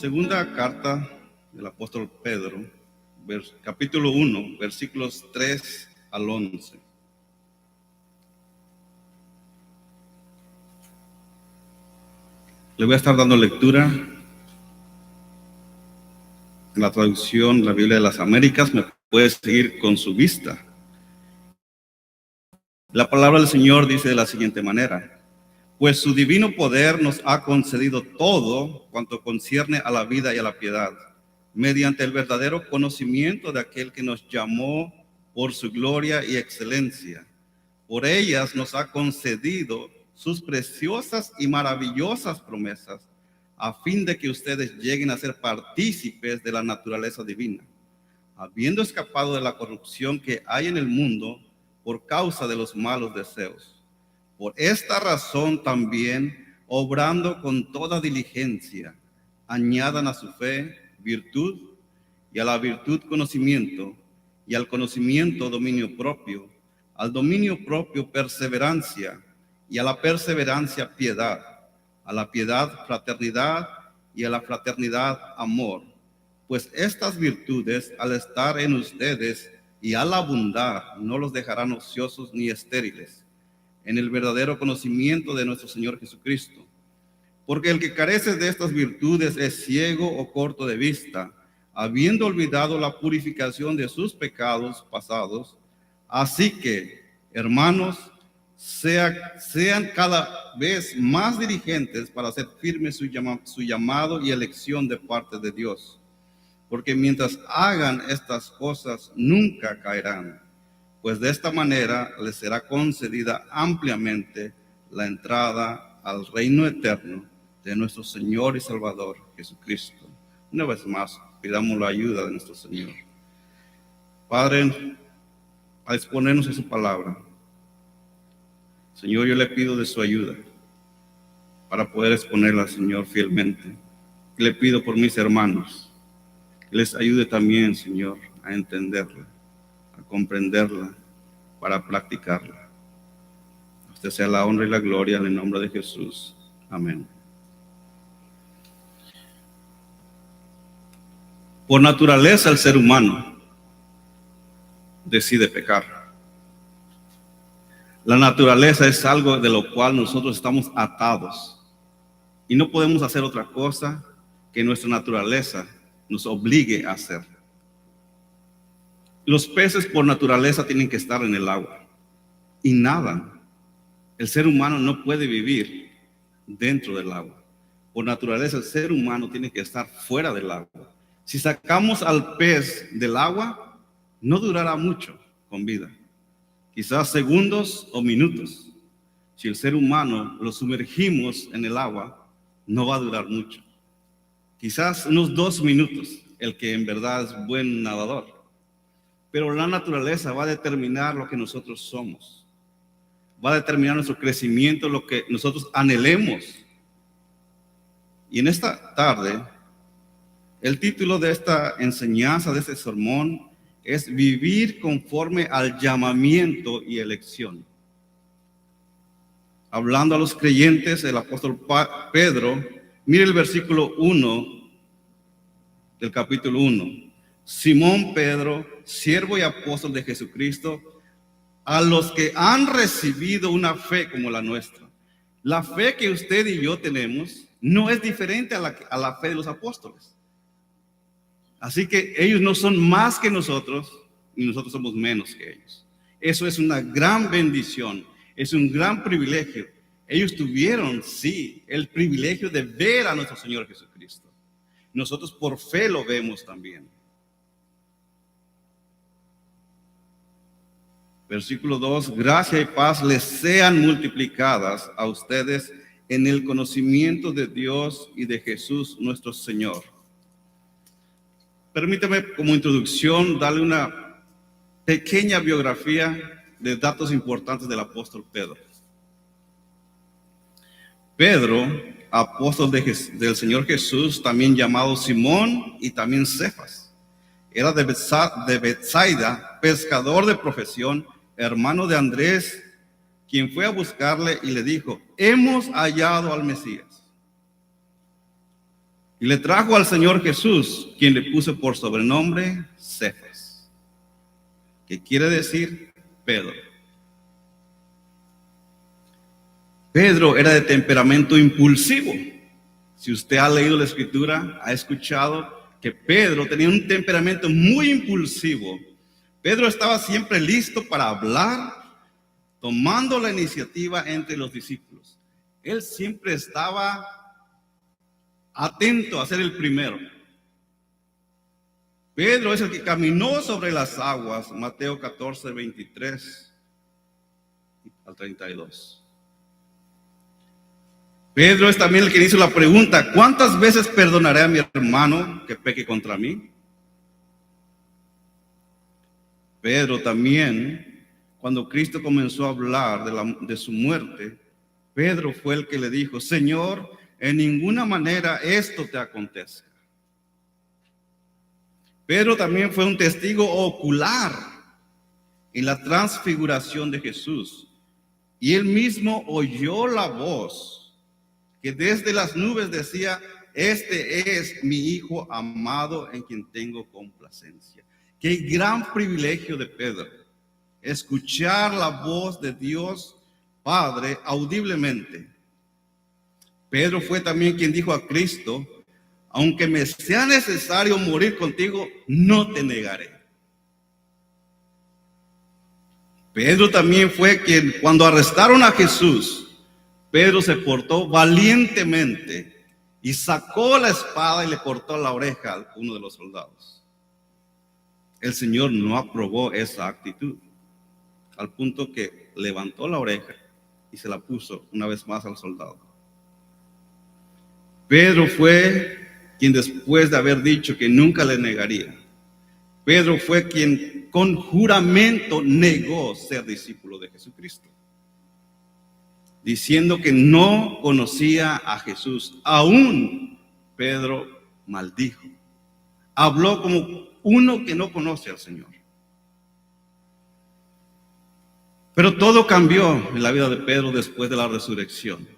Segunda carta del apóstol Pedro, capítulo 1, versículos 3 al 11. Le voy a estar dando lectura en la traducción de la Biblia de las Américas. Me puede seguir con su vista. La palabra del Señor dice de la siguiente manera: pues su divino poder nos ha concedido todo cuanto concierne a la vida y a la piedad, mediante el verdadero conocimiento de aquel que nos llamó por su gloria y excelencia. Por ellas nos ha concedido sus preciosas y maravillosas promesas, a fin de que ustedes lleguen a ser partícipes de la naturaleza divina, habiendo escapado de la corrupción que hay en el mundo por causa de los malos deseos. Por esta razón también, obrando con toda diligencia, añadan a su fe virtud, y a la virtud conocimiento, y al conocimiento dominio propio, al dominio propio perseverancia, y a la perseverancia piedad, a la piedad fraternidad, y a la fraternidad amor. Pues estas virtudes, al estar en ustedes y al abundar, no los dejarán ociosos ni estériles en el verdadero conocimiento de nuestro Señor Jesucristo. Porque el que carece de estas virtudes es ciego o corto de vista, habiendo olvidado la purificación de sus pecados pasados. Así que, hermanos, sean cada vez más diligentes para hacer firme su llamado y elección de parte de Dios. Porque mientras hagan estas cosas, nunca caerán, pues de esta manera les será concedida ampliamente la entrada al reino eterno de nuestro Señor y Salvador Jesucristo. Una vez más, pidamos la ayuda de nuestro Señor. Padre, a exponernos en su palabra, Señor, yo le pido de su ayuda para poder exponerla, Señor, fielmente. Le pido por mis hermanos, que les ayude también, Señor, a entenderla, a comprenderla, para practicarla. A usted sea la honra y la gloria en el nombre de Jesús. Amén. Por naturaleza, el ser humano decide pecar. La naturaleza es algo de lo cual nosotros estamos atados y no podemos hacer otra cosa que nuestra naturaleza nos obligue a hacer. Los peces por naturaleza tienen que estar en el agua y nadan. El ser humano no puede vivir dentro del agua. Por naturaleza el ser humano tiene que estar fuera del agua. Si sacamos al pez del agua, no durará mucho con vida. Quizás segundos o minutos. Si el ser humano lo sumergimos en el agua, no va a durar mucho. Quizás unos 2 minutos, el que en verdad es buen nadador. Pero la naturaleza va a determinar lo que nosotros somos. Va a determinar nuestro crecimiento, lo que nosotros anhelemos. Y en esta tarde, el título de esta enseñanza, de este sermón, es vivir conforme al llamamiento y elección. Hablando a los creyentes, el apóstol Pedro, mire el versículo 1 del capítulo 1. Simón Pedro, siervo y apóstol de Jesucristo, a los que han recibido una fe como la nuestra. La fe que usted y yo tenemos no es diferente a la fe de los apóstoles. Así que ellos no son más que nosotros y nosotros somos menos que ellos. Eso es una gran bendición, es un gran privilegio. Ellos tuvieron, sí, el privilegio de ver a nuestro Señor Jesucristo. Nosotros por fe lo vemos también. Versículo 2, gracia y paz les sean multiplicadas a ustedes en el conocimiento de Dios y de Jesús nuestro Señor. Permítame como introducción darle una pequeña biografía de datos importantes del apóstol Pedro. Pedro, apóstol del Señor Jesús, también llamado Simón y también Cefas, era de Betsaida, pescador de profesión, hermano de Andrés, quien fue a buscarle y le dijo: hemos hallado al Mesías. y le trajo al Señor Jesús, quien le puso por sobrenombre Cefas, que quiere decir Pedro. Pedro era de temperamento impulsivo. Si usted ha leído la Escritura, ha escuchado que Pedro tenía un temperamento muy impulsivo. Pedro estaba siempre listo para hablar, tomando la iniciativa entre los discípulos. Él siempre estaba atento a ser el primero. Pedro es el que caminó sobre las aguas, Mateo 14, 23 al 32. Pedro es también el que hizo la pregunta: ¿cuántas veces perdonaré a mi hermano que peque contra mí? Pedro también, cuando Cristo comenzó a hablar de su muerte, Pedro fue el que le dijo: Señor, en ninguna manera esto te acontezca. Pedro también fue un testigo ocular en la transfiguración de Jesús, y él mismo oyó la voz que desde las nubes decía: este es mi Hijo amado en quien tengo complacencia. Qué gran privilegio de Pedro, escuchar la voz de Dios Padre audiblemente. Pedro fue también quien dijo a Cristo: aunque me sea necesario morir contigo, no te negaré. Pedro también fue quien, cuando arrestaron a Jesús, Pedro se portó valientemente y sacó la espada y le cortó la oreja a uno de los soldados. El Señor no aprobó esa actitud, al punto que levantó la oreja y se la puso una vez más al soldado. Pedro fue quien, después de haber dicho que nunca le negaría, Pedro fue quien con juramento negó ser discípulo de Jesucristo, diciendo que no conocía a Jesús. Aún Pedro maldijo, habló como uno que no conoce al Señor. Pero todo cambió en la vida de Pedro después de la resurrección.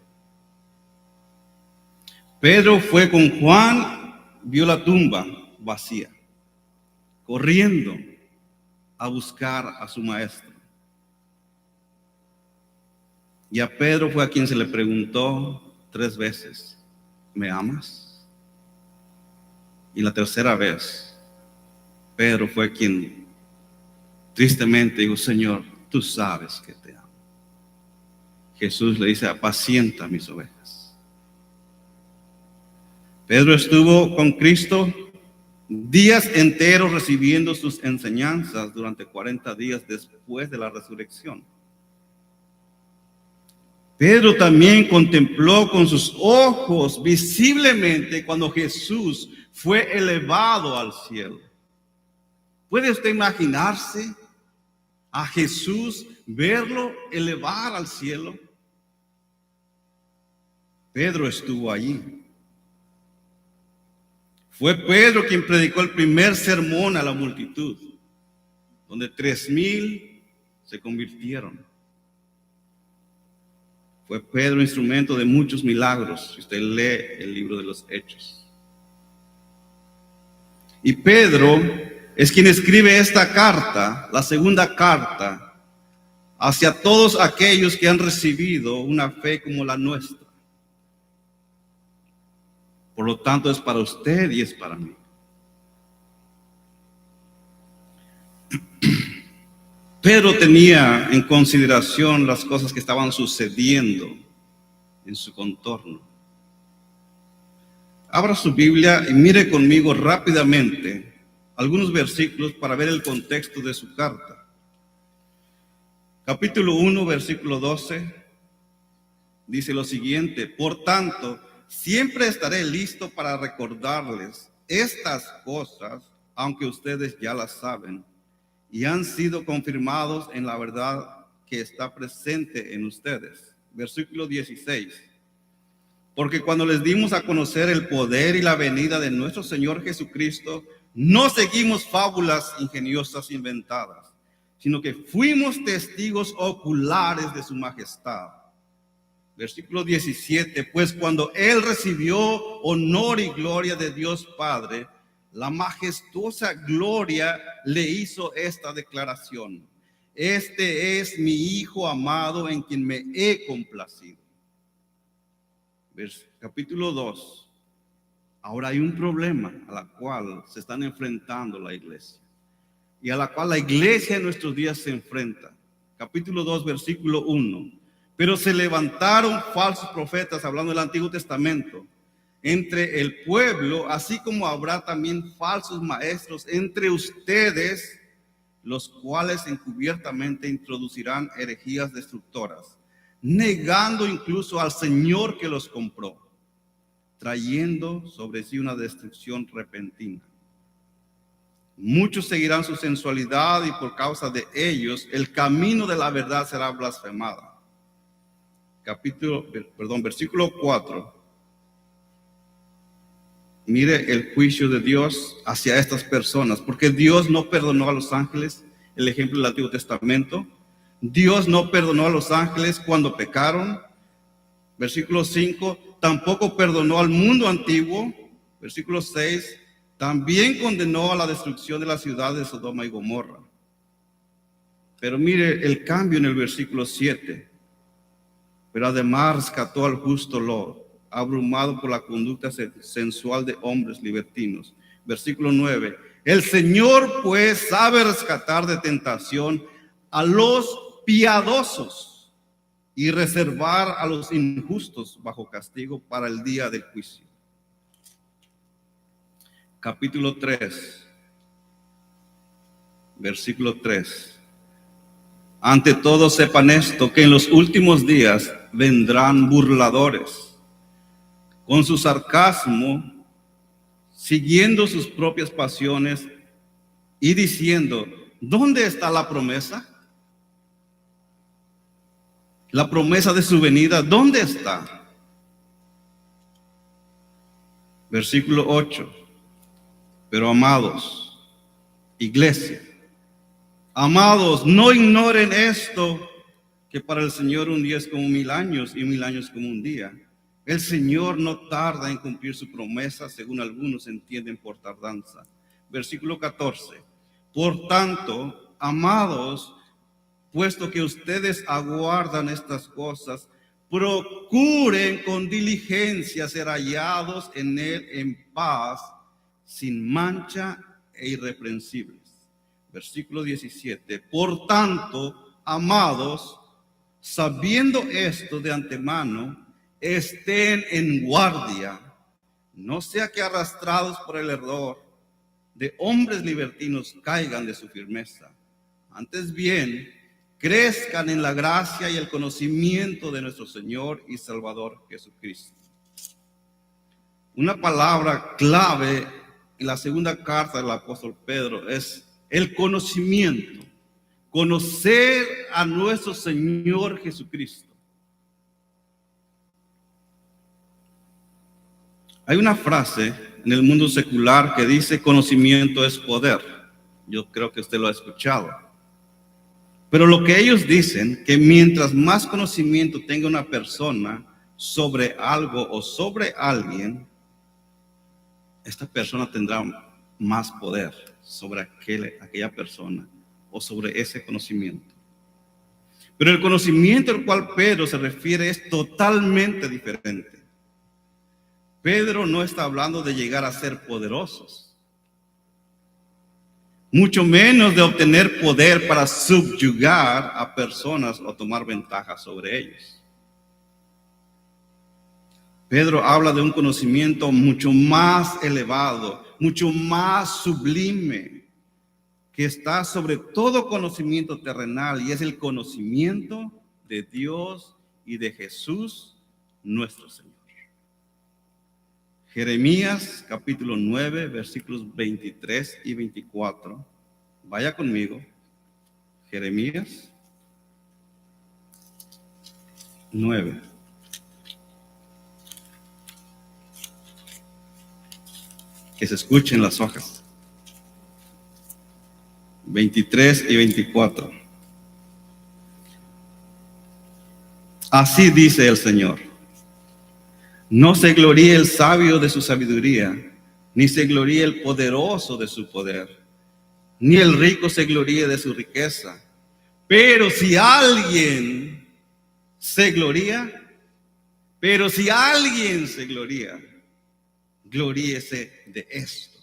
Pedro fue con Juan, vio la tumba vacía, corriendo a buscar a su maestro. Y a Pedro fue a quien se le preguntó 3 veces: ¿me amas? Y la tercera vez, Pedro fue quien tristemente dijo: Señor, tú sabes que te amo. Jesús le dice: apacienta mis ovejas. Pedro estuvo con Cristo días enteros recibiendo sus enseñanzas durante 40 días después de la resurrección. Pedro también contempló con sus ojos visiblemente cuando Jesús fue elevado al cielo. ¿Puede usted imaginarse a Jesús, verlo elevar al cielo? Pedro estuvo allí. Fue Pedro quien predicó el primer sermón a la multitud, donde 3,000 se convirtieron. Fue Pedro instrumento de muchos milagros, si usted lee el libro de los Hechos. Y Pedro es quien escribe esta carta, la segunda carta, hacia todos aquellos que han recibido una fe como la nuestra. Por lo tanto, es para usted y es para mí. Pedro tenía en consideración las cosas que estaban sucediendo en su contorno. Abra su Biblia y mire conmigo rápidamente algunos versículos para ver el contexto de su carta. Capítulo 1, versículo 12, dice lo siguiente: por tanto, siempre estaré listo para recordarles estas cosas, aunque ustedes ya las saben y han sido confirmados en la verdad que está presente en ustedes. Versículo 16. Porque cuando les dimos a conocer el poder y la venida de nuestro Señor Jesucristo, no seguimos fábulas ingeniosas inventadas, sino que fuimos testigos oculares de su majestad. Versículo 17, pues cuando él recibió honor y gloria de Dios Padre, la majestuosa gloria le hizo esta declaración: este es mi Hijo amado en quien me he complacido. Capítulo 2. Ahora hay un problema a la cual se están enfrentando la iglesia y a la cual la iglesia en nuestros días se enfrenta. Capítulo 2, versículo 1. Pero se levantaron falsos profetas, hablando del Antiguo Testamento, entre el pueblo, así como habrá también falsos maestros entre ustedes, los cuales encubiertamente introducirán herejías destructoras, negando incluso al Señor que los compró, trayendo sobre sí una destrucción repentina. Muchos seguirán su sensualidad y por causa de ellos el camino de la verdad será blasfemada. Versículo 4. Mire el juicio de Dios hacia estas personas, porque Dios no perdonó a los ángeles, el ejemplo del Antiguo Testamento. Dios no perdonó a los ángeles cuando pecaron. Versículo 5, tampoco perdonó al mundo antiguo. Versículo 6, también condenó a la destrucción de la ciudad de Sodoma y Gomorra. Pero mire el cambio en el versículo 7. Pero además rescató al justo Lot, abrumado por la conducta sensual de hombres libertinos. Versículo 9. El Señor pues sabe rescatar de tentación a los piadosos y reservar a los injustos bajo castigo para el día del juicio. Capítulo 3, versículo 3. Ante todo sepan esto, que en los últimos días vendrán burladores, con su sarcasmo, siguiendo sus propias pasiones y diciendo: ¿dónde está la promesa? La promesa de su venida, ¿dónde está? Versículo 8. Pero amados, iglesia, amados, no ignoren esto, que para el Señor un día es como 1000 años y 1000 años como un día. El Señor no tarda en cumplir su promesa, según algunos entienden por tardanza. Versículo 14. Por tanto, amados, puesto que ustedes aguardan estas cosas, procuren con diligencia ser hallados en él en paz, sin mancha e irreprensibles. Versículo 17. Por tanto, amados, sabiendo esto de antemano, estén en guardia, no sea que arrastrados por el error de hombres libertinos caigan de su firmeza. Antes bien, crezcan en la gracia y el conocimiento de nuestro Señor y Salvador Jesucristo. Una palabra clave en la segunda carta del apóstol Pedro es el conocimiento. Conocer a nuestro Señor Jesucristo. Hay una frase en el mundo secular que dice: conocimiento es poder. Yo creo que usted lo ha escuchado. Pero lo que ellos dicen, que mientras más conocimiento tenga una persona sobre algo o sobre alguien, esta persona tendrá más poder sobre aquella persona o sobre ese conocimiento. Pero el conocimiento al cual Pedro se refiere es totalmente diferente. Pedro no está hablando de llegar a ser poderosos, mucho menos de obtener poder para subyugar a personas o tomar ventaja sobre ellos. Pedro habla de un conocimiento mucho más elevado, mucho más sublime, que está sobre todo conocimiento terrenal, y es el conocimiento de Dios y de Jesús, nuestro Señor. Jeremías capítulo 9, versículos 23 y 24. Vaya conmigo. Jeremías 9. Que se escuchen las hojas. 23 y 24. Así dice el Señor: no se gloríe el sabio de su sabiduría, ni se gloríe el poderoso de su poder, ni el rico se gloríe de su riqueza. Pero si alguien se gloría, gloríese de esto,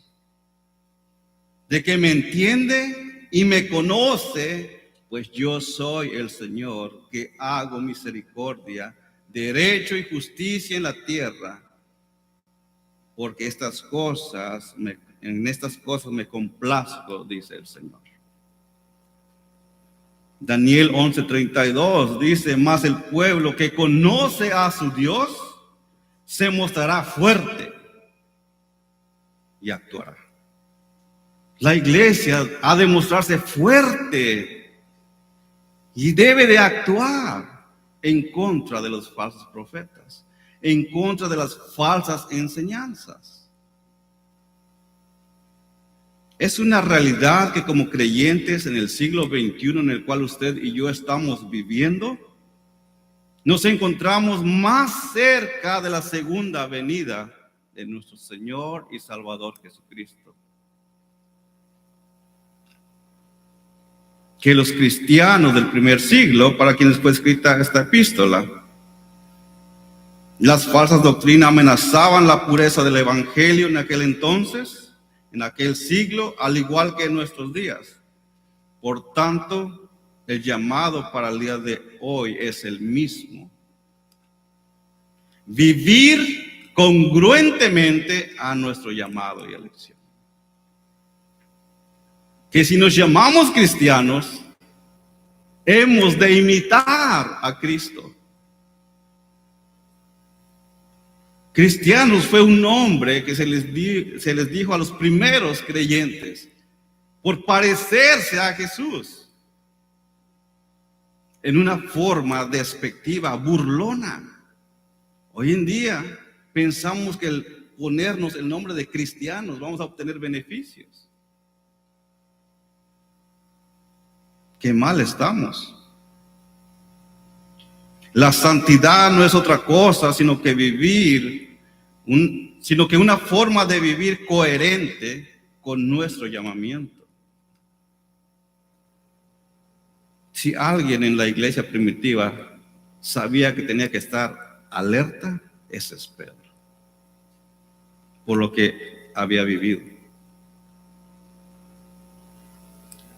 de que me entiende y me conoce, pues yo soy el Señor, que hago misericordia, derecho y justicia en la tierra, porque en estas cosas me complazco, dice el Señor. Daniel 11:32 dice: mas el pueblo que conoce a su Dios se mostrará fuerte y actuará. La iglesia ha de mostrarse fuerte y debe de actuar en contra de los falsos profetas, en contra de las falsas enseñanzas. Es una realidad que como creyentes en el siglo XXI en el cual usted y yo estamos viviendo, nos encontramos más cerca de la segunda venida de nuestro Señor y Salvador Jesucristo que los cristianos del primer siglo, para quienes fue escrita esta epístola. Las falsas doctrinas amenazaban la pureza del evangelio en aquel entonces, en aquel siglo, al igual que en nuestros días. Por tanto, el llamado para el día de hoy es el mismo: vivir congruentemente a nuestro llamado y elección. Que si nos llamamos cristianos, hemos de imitar a Cristo. Cristianos fue un nombre que se les dijo a los primeros creyentes por parecerse a Jesús en una forma despectiva, burlona. Hoy en día pensamos que al ponernos el nombre de cristianos vamos a obtener beneficios. Qué mal estamos. La santidad no es otra cosa sino que una forma de vivir coherente con nuestro llamamiento. Si alguien en la iglesia primitiva sabía que tenía que estar alerta, ese es Pedro, por lo que había vivido.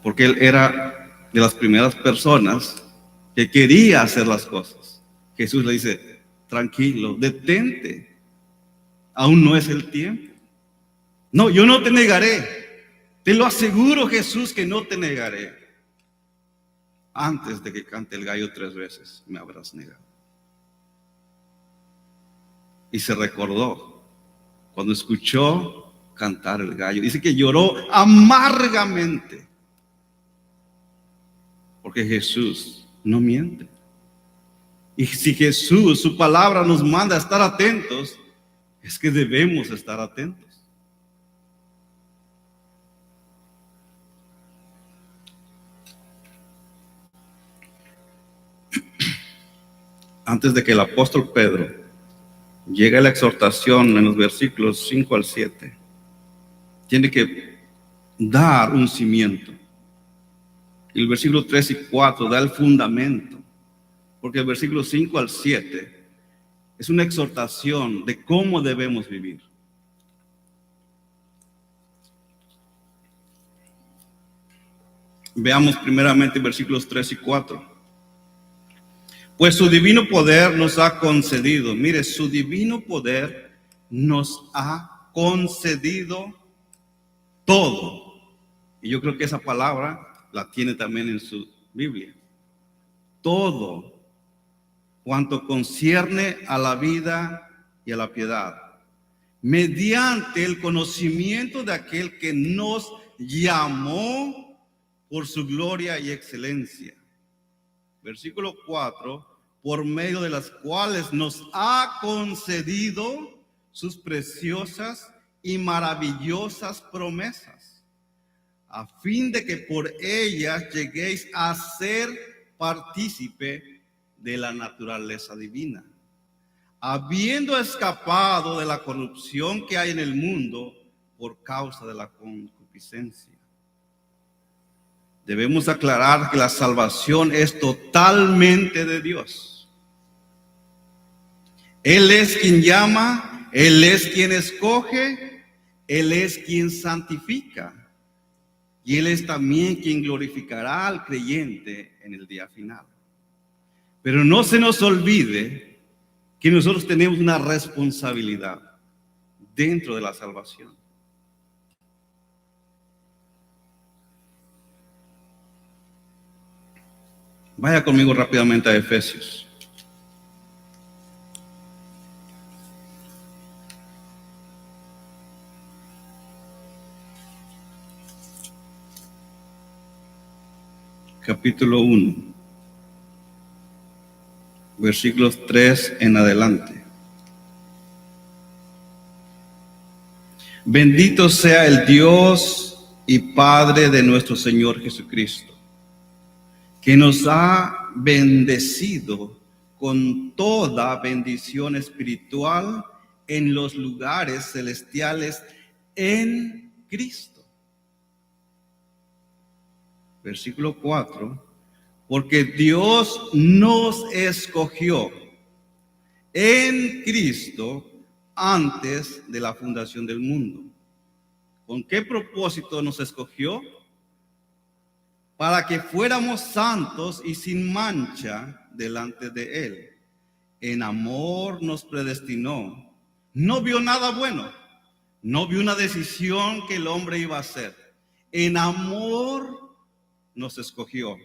Porque él era de las primeras personas que quería hacer las cosas. Jesús le dice: tranquilo, detente, aún no es el tiempo. No, yo no te negaré. Te lo aseguro, Jesús, que no te negaré. Antes de que cante el gallo 3 veces, me habrás negado. Y se recordó cuando escuchó cantar el gallo. Dice que lloró amargamente, porque Jesús no miente. Y si Jesús, su palabra, nos manda a estar atentos, es que debemos estar atentos. Antes de que el apóstol Pedro llegue a la exhortación en los versículos 5 al 7, tiene que dar un cimiento. Y el versículo 3 y 4 da el fundamento, porque el versículo 5 al 7 es una exhortación de cómo debemos vivir. Veamos primeramente versículos 3 y 4. Pues su divino poder nos ha concedido, mire, su divino poder nos ha concedido todo. Y yo creo que esa palabra la tiene también en su Biblia. Todo cuanto concierne a la vida y a la piedad, mediante el conocimiento de aquel que nos llamó por su gloria y excelencia. Versículo 4, por medio de las cuales nos ha concedido sus preciosas y maravillosas promesas, a fin de que por ellas lleguéis a ser partícipe de la naturaleza divina, habiendo escapado de la corrupción que hay en el mundo por causa de la concupiscencia. Debemos aclarar que la salvación es totalmente de Dios. Él es quien llama, Él es quien escoge, Él es quien santifica. Y Él es también quien glorificará al creyente en el día final. Pero no se nos olvide que nosotros tenemos una responsabilidad dentro de la salvación. Vaya conmigo rápidamente a Efesios. Capítulo 1, versículos 3 en adelante. Bendito sea el Dios y Padre de nuestro Señor Jesucristo, que nos ha bendecido con toda bendición espiritual en los lugares celestiales en Cristo. Versículo 4, porque Dios nos escogió en Cristo antes de la fundación del mundo. ¿Con qué propósito nos escogió? Para que fuéramos santos y sin mancha delante de Él. En amor nos predestinó. No vio nada bueno, no vio una decisión que el hombre iba a hacer. En amor nos escogió.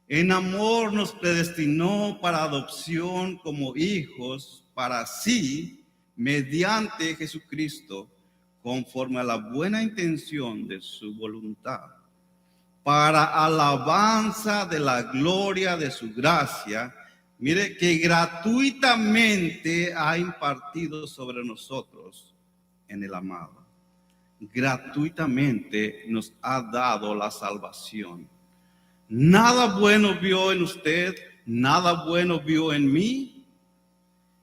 En amor nos predestinó para adopción como hijos para sí, mediante Jesucristo, conforme a la buena intención de su voluntad, para alabanza de la gloria de su gracia, mire, que gratuitamente ha impartido sobre nosotros en el amado. Gratuitamente nos ha dado la salvación. Nada bueno vio en usted, nada bueno vio en mí,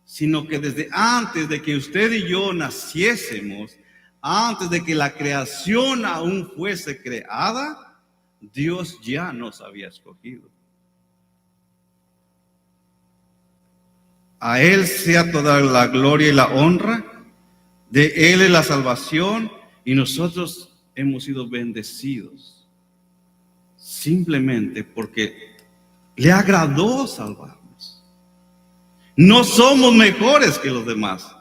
sino que desde antes de que usted y yo naciésemos, antes de que la creación aún fuese creada, Dios ya nos había escogido. A Él sea toda la gloria y la honra, de Él es la salvación, y nosotros hemos sido bendecidos simplemente porque le agradó salvarnos. No somos mejores que los demás.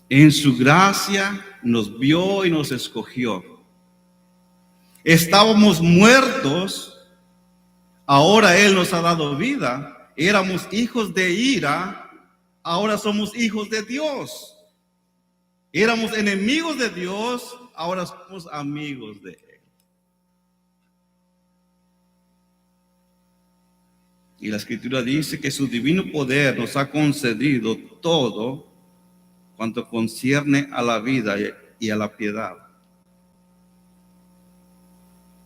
En su gracia nos vio y nos escogió. Estábamos muertos, ahora Él nos ha dado vida. Éramos hijos de ira, ahora somos hijos de Dios. Éramos enemigos de Dios, ahora somos amigos de Él. Y la Escritura dice que su divino poder nos ha concedido todo cuanto concierne a la vida y a la piedad.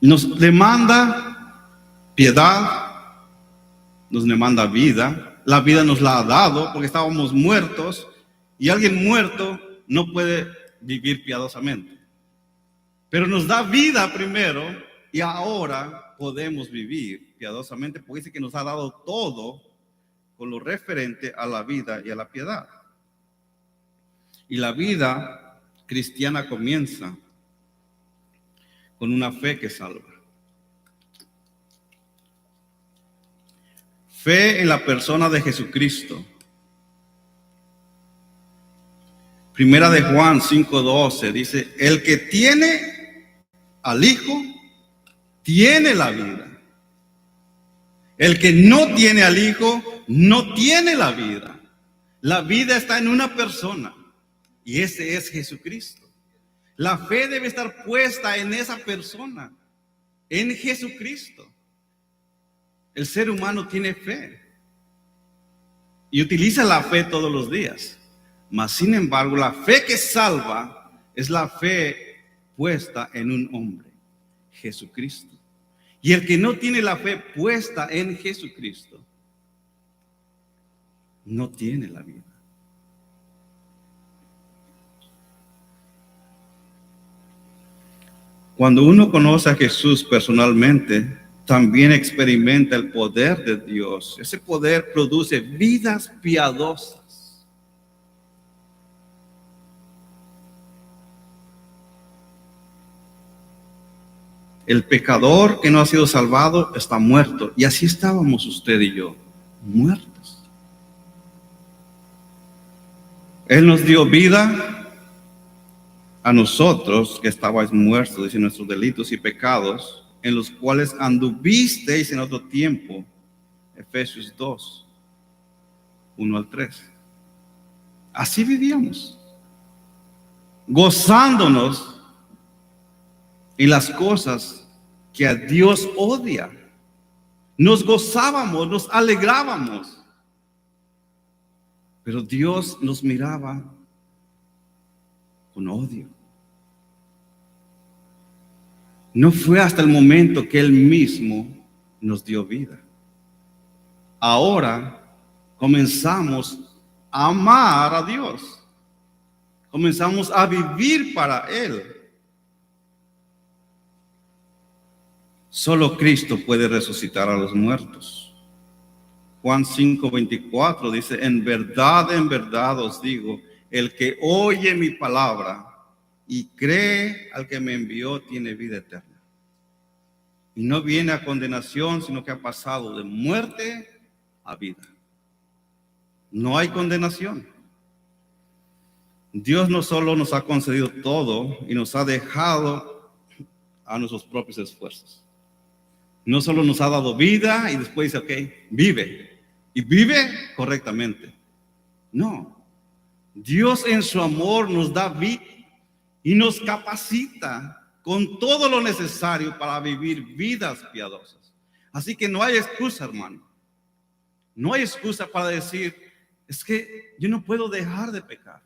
Nos demanda piedad, nos demanda vida. La vida nos la ha dado porque estábamos muertos, y alguien muerto no puede vivir piadosamente. Pero nos da vida primero, y ahora podemos vivir piadosamente porque dice que nos ha dado todo con lo referente a la vida y a la piedad. Y la vida cristiana comienza con una fe que salva. Fe en la persona de Jesucristo. Primera de Juan 5:12 dice: el que tiene al Hijo tiene la vida. El que no tiene al Hijo no tiene la vida. La vida está en una persona, y ese es Jesucristo. La fe debe estar puesta en esa persona, en Jesucristo. El ser humano tiene fe y utiliza la fe todos los días. Mas, sin embargo, la fe que salva es la fe puesta en un hombre, Jesucristo. Y el que no tiene la fe puesta en Jesucristo no tiene la vida. Cuando uno conoce a Jesús personalmente, también experimenta el poder de Dios. Ese poder produce vidas piadosas. El pecador que no ha sido salvado está muerto. Y así estábamos usted y yo, muertos. Él nos dio vida a nosotros que estabais muertos en nuestros delitos y pecados, en los cuales anduvisteis en otro tiempo. Efesios 2, 1 al 3. Así vivíamos, gozándonos en las cosas que a Dios odia. Nos gozábamos, nos alegrábamos, pero Dios nos miraba con odio. No fue hasta el momento que Él mismo nos dio vida. Ahora comenzamos a amar a Dios. Comenzamos a vivir para Él. Solo Cristo puede resucitar a los muertos. Juan 5:24 dice: en verdad os digo, el que oye mi palabra y cree al que me envió tiene vida eterna. Y no viene a condenación, sino que ha pasado de muerte a vida. No hay condenación. Dios no solo nos ha concedido todo y nos ha dejado a nuestros propios esfuerzos. No solo nos ha dado vida y después dice, ok, vive. Y vive correctamente. No. Dios en su amor nos da vida y nos capacita con todo lo necesario para vivir vidas piadosas. Así que no hay excusa, hermano. No hay excusa para decir, es que yo no puedo dejar de pecar.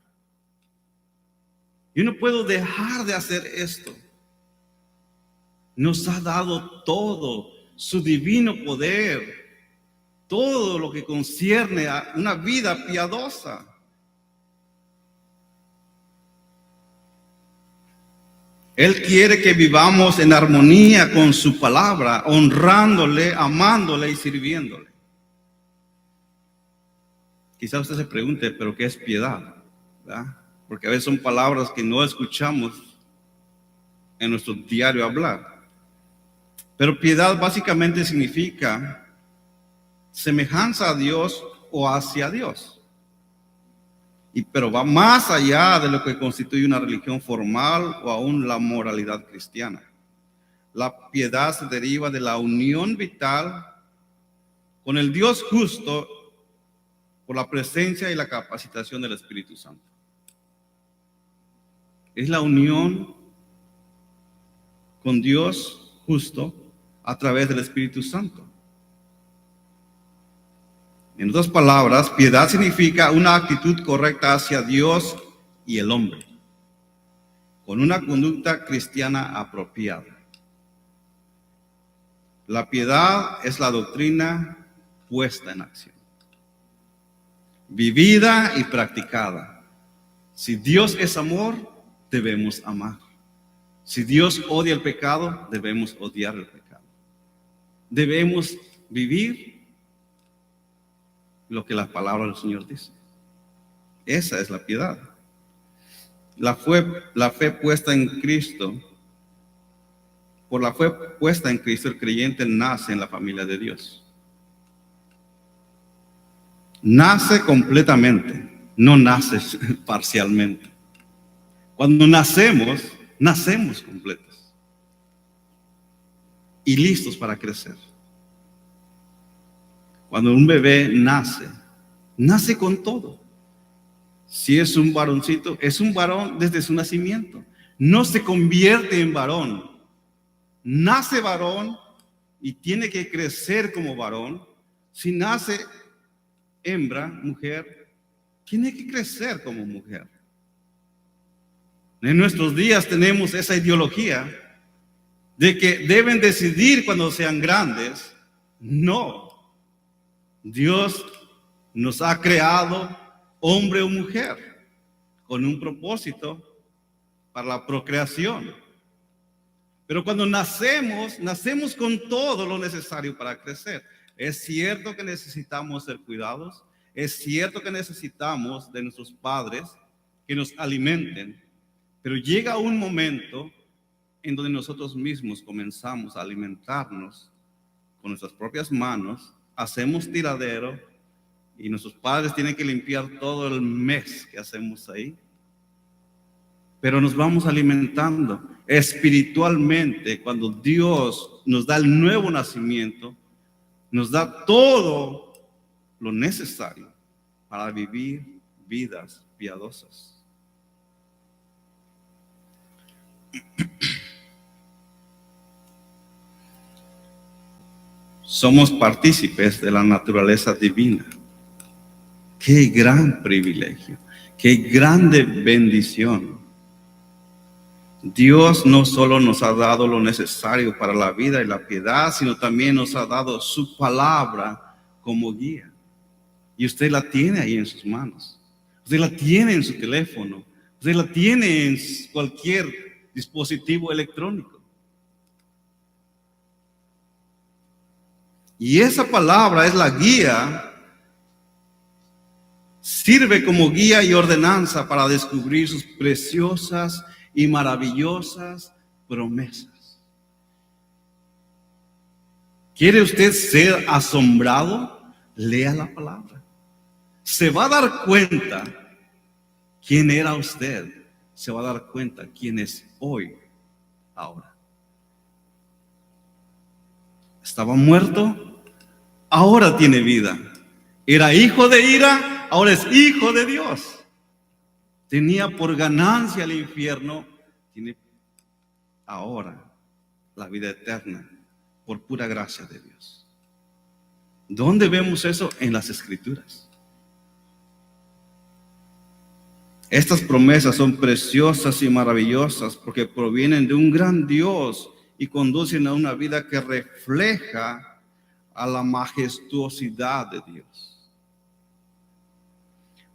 Yo no puedo dejar de hacer esto. Nos ha dado todo, su divino poder, todo lo que concierne a una vida piadosa. Él quiere que vivamos en armonía con su palabra, honrándole, amándole y sirviéndole. Quizás usted se pregunte, ¿pero qué es piedad? ¿Verdad? Porque a veces son palabras que no escuchamos en nuestro diario hablar. Pero piedad básicamente significa semejanza a Dios o hacia Dios. Pero va más allá de lo que constituye una religión formal o aún la moralidad cristiana. La piedad se deriva de la unión vital con el Dios justo por la presencia y la capacitación del Espíritu Santo. Es la unión con Dios justo a través del Espíritu Santo. En otras palabras, piedad significa una actitud correcta hacia Dios y el hombre, con una conducta cristiana apropiada. La piedad es la doctrina puesta en acción, vivida y practicada. Si Dios es amor, debemos amar. Si Dios odia el pecado, debemos odiar el pecado. Debemos vivir lo que la palabra del Señor dice. Esa es la piedad. La fe puesta en Cristo. Por la fe puesta en Cristo, el creyente nace en la familia de Dios. Nace completamente, no nace parcialmente. Cuando nacemos, nacemos completos y listos para crecer. Cuando un bebé nace con todo. Si es un varoncito, es un varón desde su nacimiento. No se convierte en varón. Nace varón y tiene que crecer como varón. Si nace hembra, mujer, tiene que crecer como mujer. En nuestros días tenemos esa ideología de que deben decidir cuando sean grandes. No. Dios nos ha creado hombre o mujer con un propósito para la procreación. Pero cuando nacemos con todo lo necesario para crecer. Es cierto que necesitamos ser cuidados, es cierto que necesitamos de nuestros padres que nos alimenten, pero llega un momento en donde nosotros mismos comenzamos a alimentarnos con nuestras propias manos, hacemos tiradero y nuestros padres tienen que limpiar todo el mes que hacemos ahí. Pero nos vamos alimentando espiritualmente. Cuando Dios nos da el nuevo nacimiento, nos da todo lo necesario para vivir vidas piadosas. Somos partícipes de la naturaleza divina. Qué gran privilegio, qué grande bendición. Dios no solo nos ha dado lo necesario para la vida y la piedad, sino también nos ha dado su palabra como guía. Y usted la tiene ahí en sus manos. Usted la tiene en su teléfono. Usted la tiene en cualquier dispositivo electrónico. Y esa palabra es la guía, sirve como guía y ordenanza para descubrir sus preciosas y maravillosas promesas. ¿Quiere usted ser asombrado? Lea la palabra. Se va a dar cuenta quién era usted. Se va a dar cuenta quién es hoy, ahora. Estaba muerto, ahora tiene vida. Era hijo de ira, ahora es hijo de Dios. Tenía por ganancia el infierno, tiene ahora la vida eterna por pura gracia de Dios. ¿Dónde vemos eso? En las Escrituras. Estas promesas son preciosas y maravillosas porque provienen de un gran Dios y conducen a una vida que refleja a la majestuosidad de Dios.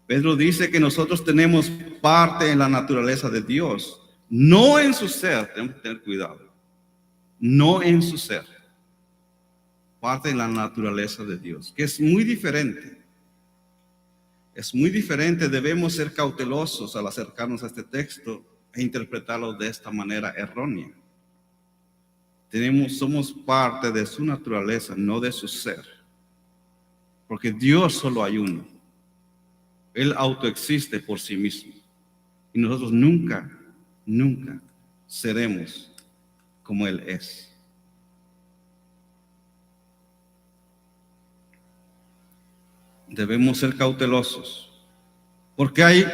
Pedro dice que nosotros tenemos parte en la naturaleza de Dios, no en su ser, tenemos que tener cuidado, no en su ser, parte en la naturaleza de Dios, que es muy diferente. Es muy diferente, debemos ser cautelosos al acercarnos a este texto e interpretarlo de esta manera errónea. Somos parte de su naturaleza, no de su ser, porque Dios solo hay uno. Él autoexiste por sí mismo. Y nosotros nunca seremos como Él es. Debemos ser cautelosos, porque hay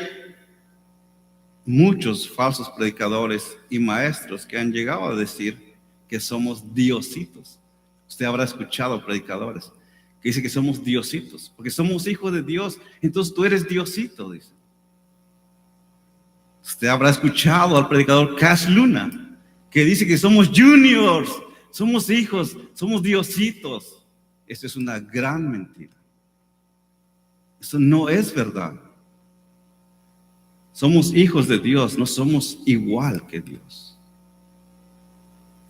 muchos falsos predicadores y maestros que han llegado a decir que somos diositos. Usted habrá escuchado predicadores que dicen que somos diositos, porque somos hijos de Dios, entonces tú eres diosito, dice. Usted habrá escuchado al predicador Cash Luna, que dice que somos juniors, somos hijos, somos diositos. Eso es una gran mentira. Eso no es verdad. Somos hijos de Dios, no somos igual que Dios.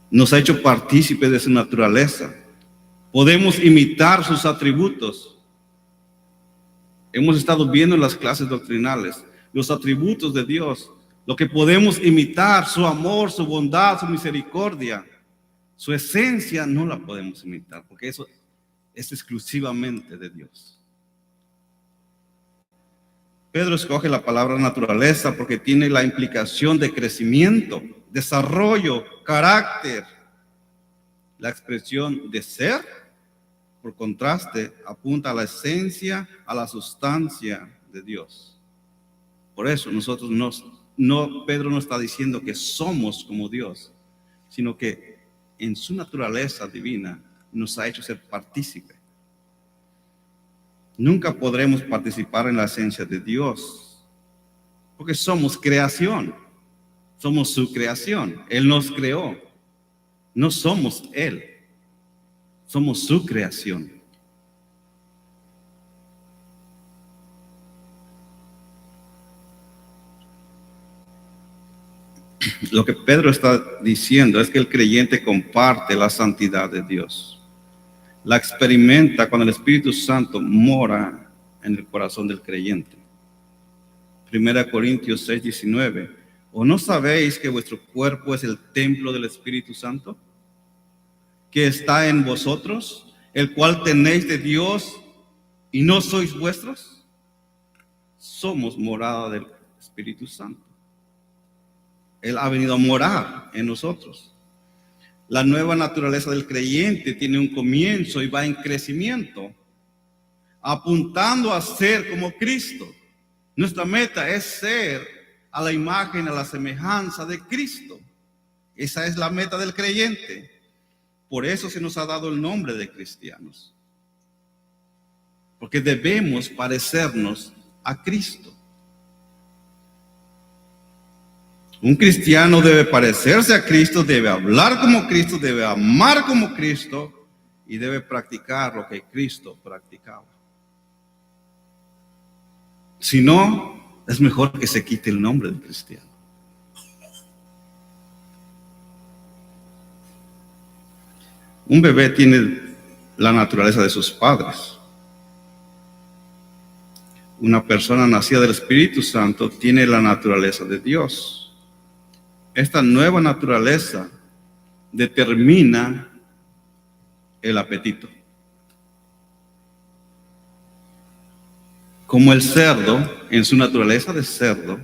Nos ha hecho partícipes de su naturaleza. Podemos imitar sus atributos. Hemos estado viendo en las clases doctrinales los atributos de Dios, lo que podemos imitar, su amor, su bondad, su misericordia. Su esencia no la podemos imitar, porque eso es exclusivamente de Dios. Pedro escoge la palabra naturaleza porque tiene la implicación de crecimiento, desarrollo, carácter. La expresión de ser, por contraste, apunta a la esencia, a la sustancia de Dios. Por eso nosotros Pedro no está diciendo que somos como Dios, sino que en su naturaleza divina nos ha hecho ser partícipe. Nunca podremos participar en la esencia de Dios, porque somos creación, somos su creación. Él nos creó, no somos Él, somos su creación. Lo que Pedro está diciendo es que el creyente comparte la santidad de Dios. La experimenta cuando el Espíritu Santo mora en el corazón del creyente. 1 Corintios 6:19. ¿O no sabéis que vuestro cuerpo es el templo del Espíritu Santo, que está en vosotros, el cual tenéis de Dios y no sois vuestros? Somos morada del Espíritu Santo. Él ha venido a morar en nosotros. La nueva naturaleza del creyente tiene un comienzo y va en crecimiento, apuntando a ser como Cristo. Nuestra meta es ser a la imagen, a la semejanza de Cristo. Esa es la meta del creyente. Por eso se nos ha dado el nombre de cristianos. Porque debemos parecernos a Cristo. Un cristiano debe parecerse a Cristo, debe hablar como Cristo, debe amar como Cristo y debe practicar lo que Cristo practicaba. Si no, es mejor que se quite el nombre de cristiano. Un bebé tiene la naturaleza de sus padres. Una persona nacida del Espíritu Santo tiene la naturaleza de Dios. Esta nueva naturaleza determina el apetito. Como el cerdo, en su naturaleza de cerdo,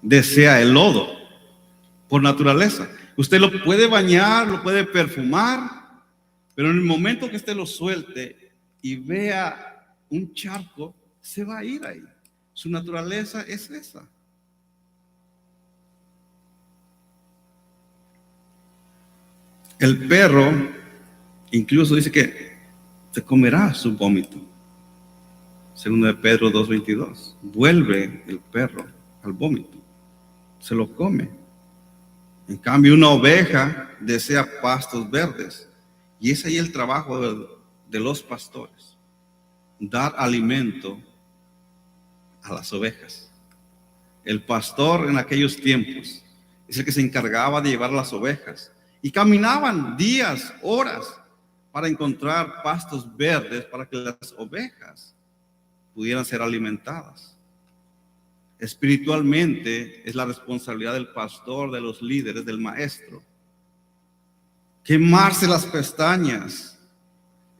desea el lodo por naturaleza. Usted lo puede bañar, lo puede perfumar, pero en el momento que usted lo suelte y vea un charco, se va a ir ahí. Su naturaleza es esa. El perro incluso dice que se comerá su vómito. Segundo de Pedro 2:22. Vuelve el perro al vómito. Se lo come. En cambio, una oveja desea pastos verdes. Y ese ahí es el trabajo de los pastores. Dar alimento a las ovejas. El pastor en aquellos tiempos es el que se encargaba de llevar las ovejas. Y caminaban días, horas, para encontrar pastos verdes para que las ovejas pudieran ser alimentadas. Espiritualmente es la responsabilidad del pastor, de los líderes, del maestro. Quemarse las pestañas,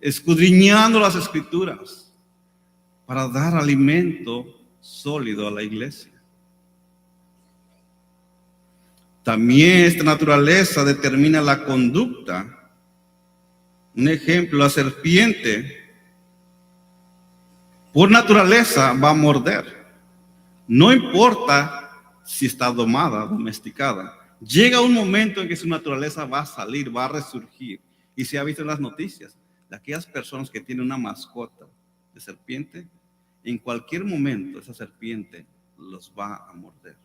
escudriñando las escrituras, para dar alimento sólido a la iglesia. También esta naturaleza determina la conducta. Un ejemplo, la serpiente, por naturaleza, va a morder. No importa si está domada, domesticada. Llega un momento en que su naturaleza va a salir, va a resurgir. Y se ha visto en las noticias de aquellas personas que tienen una mascota de serpiente, en cualquier momento esa serpiente los va a morder.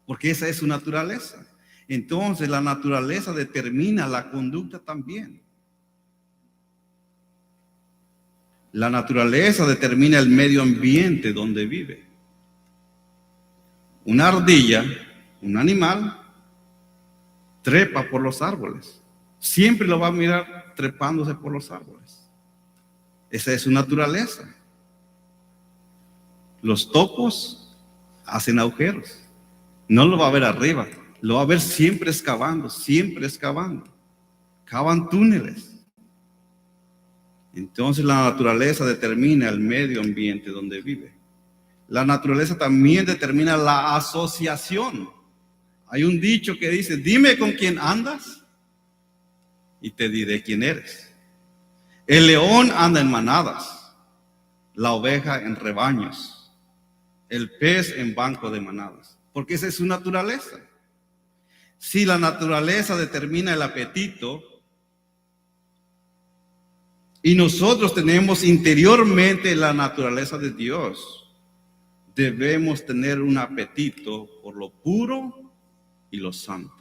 Porque esa es su naturaleza. Entonces la naturaleza determina la conducta también. La naturaleza determina el medio ambiente donde vive. Una ardilla, un animal, trepa por los árboles. Siempre lo va a mirar trepándose por los árboles. Esa es su naturaleza. Los topos hacen agujeros. No lo va a ver arriba, lo va a ver siempre excavando, siempre excavando. Cavan túneles. Entonces la naturaleza determina el medio ambiente donde vive. La naturaleza también determina la asociación. Hay un dicho que dice, dime con quién andas y te diré quién eres. El león anda en manadas, la oveja en rebaños, el pez en banco de manadas, porque esa es su naturaleza. Si la naturaleza determina el apetito y nosotros tenemos interiormente la naturaleza de Dios, debemos tener un apetito por lo puro y lo santo,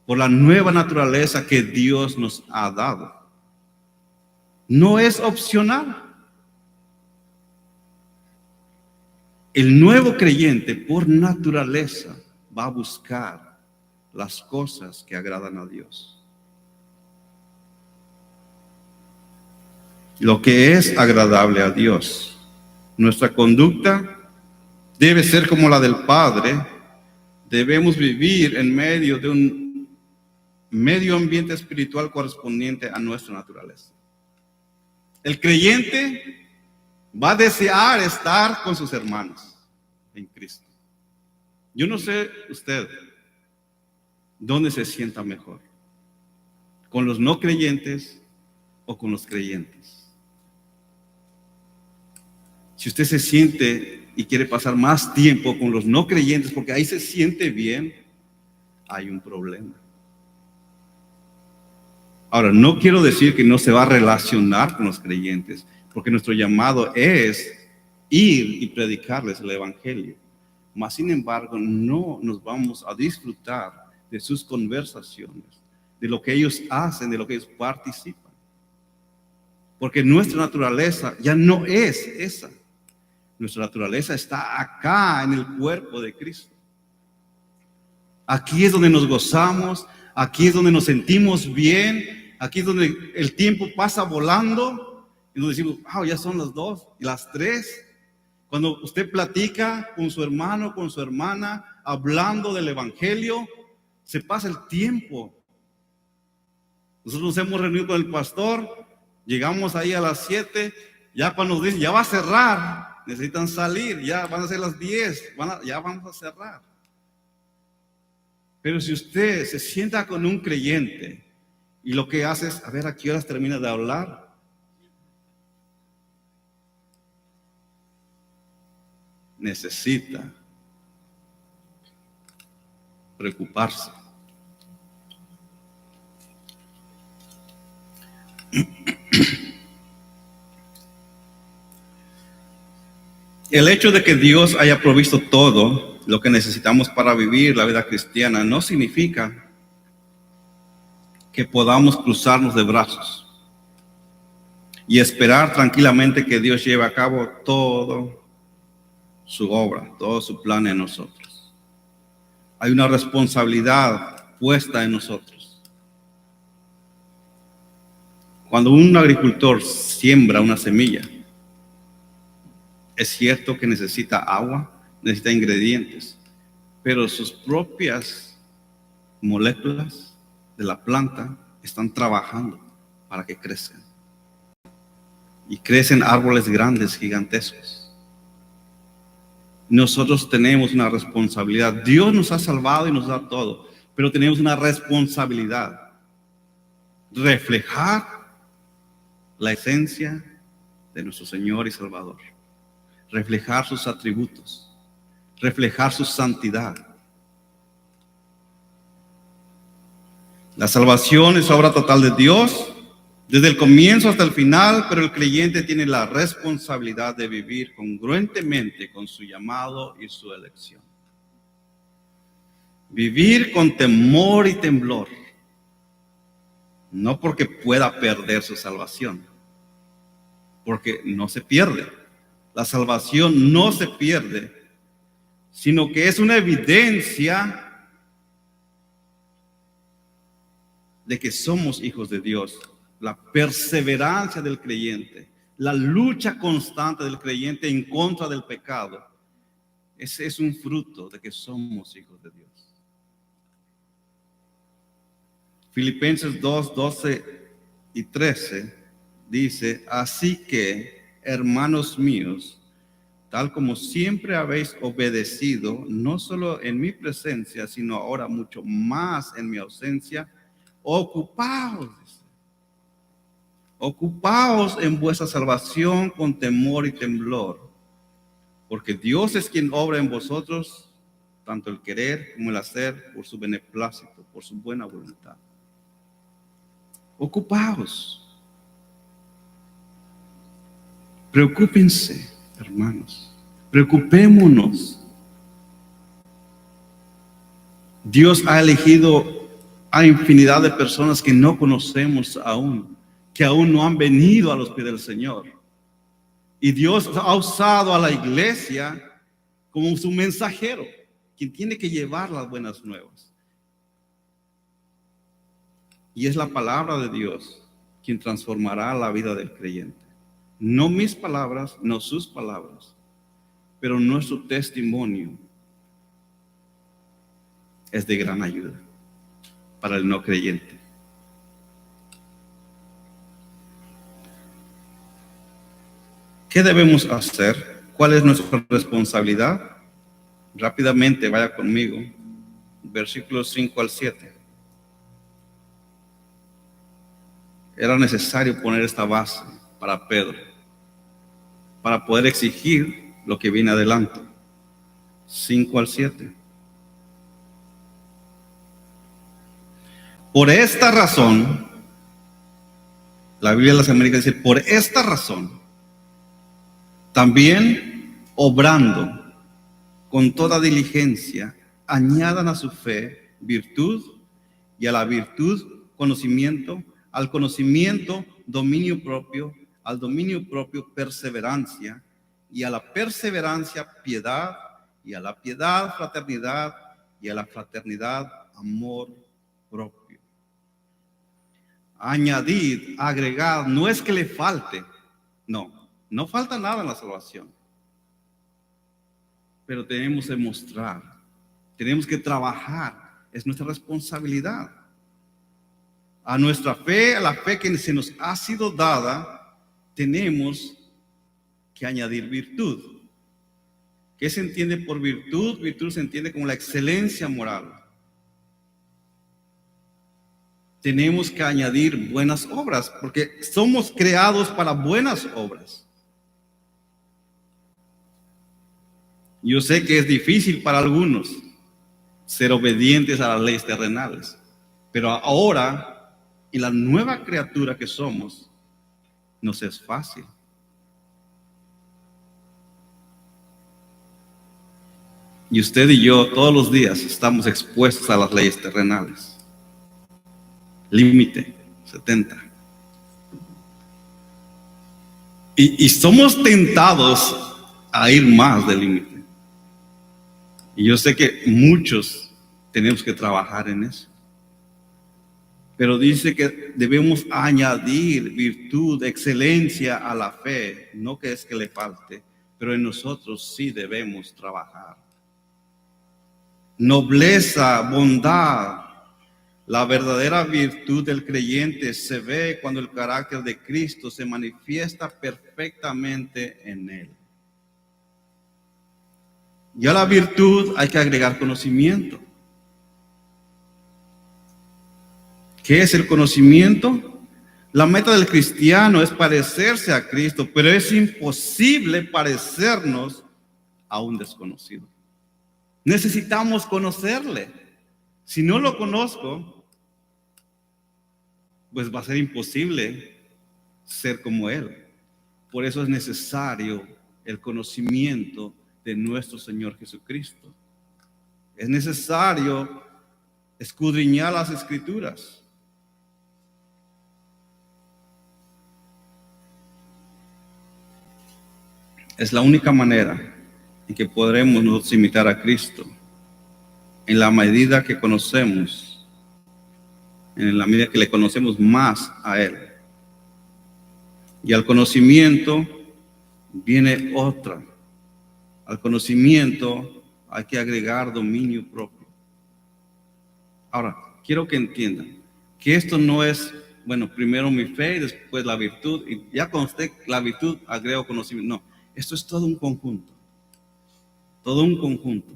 por la nueva naturaleza que Dios nos ha dado. No es opcional. El nuevo creyente, por naturaleza, va a buscar las cosas que agradan a Dios. Lo que es agradable a Dios. Nuestra conducta debe ser como la del Padre. Debemos vivir en medio de un medio ambiente espiritual correspondiente a nuestra naturaleza. El creyente va a desear estar con sus hermanos en Cristo. Yo no sé usted dónde se sienta mejor, con los no creyentes o con los creyentes. Si usted se siente y quiere pasar más tiempo con los no creyentes porque ahí se siente bien, hay un problema. Ahora, no quiero decir que no se va a relacionar con los creyentes, porque nuestro llamado es ir y predicarles el evangelio. Mas, sin embargo, no nos vamos a disfrutar de sus conversaciones, de lo que ellos hacen, de lo que ellos participan. Porque nuestra naturaleza ya no es esa. Nuestra naturaleza está acá en el cuerpo de Cristo. Aquí es donde nos gozamos, aquí es donde nos sentimos bien, aquí es donde el tiempo pasa volando y nos decimos, wow, ya son las 2 y las 3. Cuando usted platica con su hermano, con su hermana, hablando del evangelio, se pasa el tiempo. Nosotros nos hemos reunido con el pastor, llegamos ahí a las 7, ya cuando nos dicen, ya va a cerrar, necesitan salir, ya van a ser las 10, ya vamos a cerrar. Pero si usted se sienta con un creyente y lo que hace es, a ver, ¿a qué horas termina de hablar? Necesita preocuparse. El hecho de que Dios haya provisto todo lo que necesitamos para vivir la vida cristiana no significa que podamos cruzarnos de brazos y esperar tranquilamente que Dios lleve a cabo todo su obra, todo su plan en nosotros. Hay una responsabilidad puesta en nosotros. Cuando un agricultor siembra una semilla, es cierto que necesita agua, necesita ingredientes, pero sus propias moléculas de la planta están trabajando para que crezcan. Y crecen árboles grandes, gigantescos. Nosotros tenemos una responsabilidad. Dios nos ha salvado y nos da todo, pero tenemos una responsabilidad. Reflejar la esencia de nuestro Señor y Salvador. Reflejar sus atributos, reflejar su santidad. La salvación es obra total de Dios, desde el comienzo hasta el final, pero el creyente tiene la responsabilidad de vivir congruentemente con su llamado y su elección. Vivir con temor y temblor, no porque pueda perder su salvación, porque no se pierde. La salvación no se pierde, sino que es una evidencia de que somos hijos de Dios. La perseverancia del creyente, la lucha constante del creyente en contra del pecado, ese es un fruto de que somos hijos de Dios. Filipenses 2, 12 y 13 dice, así que, hermanos míos, tal como siempre habéis obedecido, no solo en mi presencia, sino ahora mucho más en mi ausencia, ocupaos en vuestra salvación con temor y temblor, porque Dios es quien obra en vosotros, tanto el querer como el hacer, por su beneplácito, por su buena voluntad. Ocupaos. Preocúpense, hermanos. Preocupémonos. Dios ha elegido a infinidad de personas que no conocemos aún, que aún no han venido a los pies del Señor. Y Dios ha usado a la iglesia como su mensajero, quien tiene que llevar las buenas nuevas. Y es la palabra de Dios quien transformará la vida del creyente. No mis palabras, no sus palabras, pero nuestro testimonio es de gran ayuda para el no creyente. ¿Qué debemos hacer? ¿Cuál es nuestra responsabilidad? Rápidamente, vaya conmigo. Versículos 5 al 7. Era necesario poner esta base para Pedro, para poder exigir lo que viene adelante. 5 al 7. Por esta razón, la Biblia de las Américas dice, por esta razón, también obrando con toda diligencia, añadan a su fe virtud, y a la virtud conocimiento, al conocimiento dominio propio, al dominio propio perseverancia, y a la perseverancia piedad, y a la piedad fraternidad, y a la fraternidad amor propio. Añadir, agregar, no es que le falte, no falta nada en la salvación, pero tenemos que mostrar, tenemos que trabajar, es nuestra responsabilidad. A nuestra fe, a la fe que se nos ha sido dada, tenemos que añadir virtud. ¿Qué se entiende por virtud? Virtud se entiende como la excelencia moral. Tenemos que añadir buenas obras, porque somos creados para buenas obras. Yo sé que es difícil para algunos ser obedientes a las leyes terrenales, pero ahora, en la nueva criatura que somos, nos es fácil. Y usted y yo todos los días estamos expuestos a las leyes terrenales. Límite, 70. Y somos tentados a ir más del límite. Y yo sé que muchos tenemos que trabajar en eso. Pero dice que debemos añadir virtud, excelencia a la fe. No que es que le falte, pero en nosotros sí debemos trabajar. Nobleza, bondad. La verdadera virtud del creyente se ve cuando el carácter de Cristo se manifiesta perfectamente en él. Y a la virtud hay que agregar conocimiento. ¿Qué es el conocimiento? La meta del cristiano es parecerse a Cristo, pero es imposible parecernos a un desconocido. Necesitamos conocerle. Si no lo conozco, pues va a ser imposible ser como Él. Por eso es necesario el conocimiento de nuestro Señor Jesucristo. Es necesario escudriñar las Escrituras. Es la única manera en que podremos nosotros imitar a Cristo, en la medida que conocemos, en la medida que le conocemos más a Él. Y al conocimiento viene otra. Al conocimiento hay que agregar dominio propio. Ahora, quiero que entiendan que esto no es, bueno, primero mi fe y después la virtud, y ya con usted la virtud agrego conocimiento. No, esto es todo un conjunto. Todo un conjunto.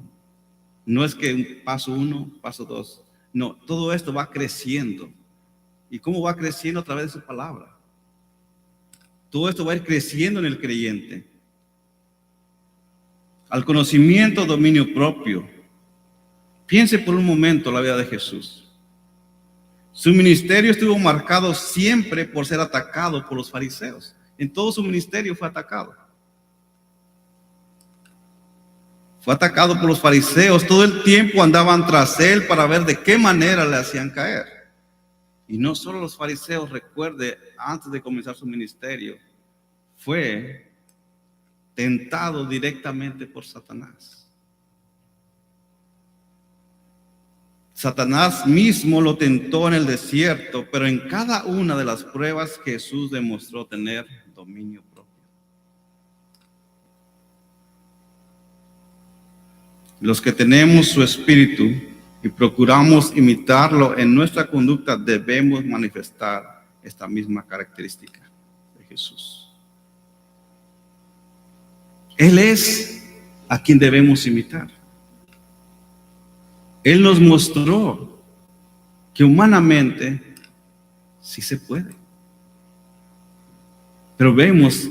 No es que un paso 1, paso 2. No, todo esto va creciendo. ¿Y cómo va creciendo? A través de su palabra. Todo esto va a ir creciendo en el creyente. Al conocimiento, dominio propio. Piense por un momento la vida de Jesús. Su ministerio estuvo marcado siempre por ser atacado por los fariseos. En todo su ministerio fue atacado. Fue atacado por los fariseos. Todo el tiempo andaban tras él para ver de qué manera le hacían caer. Y no solo los fariseos, recuerde, antes de comenzar su ministerio, fue tentado directamente por Satanás. Satanás mismo lo tentó en el desierto, pero en cada una de las pruebas Jesús demostró tener dominio propio. Los que tenemos su espíritu y procuramos imitarlo en nuestra conducta, debemos manifestar esta misma característica de Jesús. Él es a quien debemos imitar. Él nos mostró que humanamente sí se puede. Pero vemos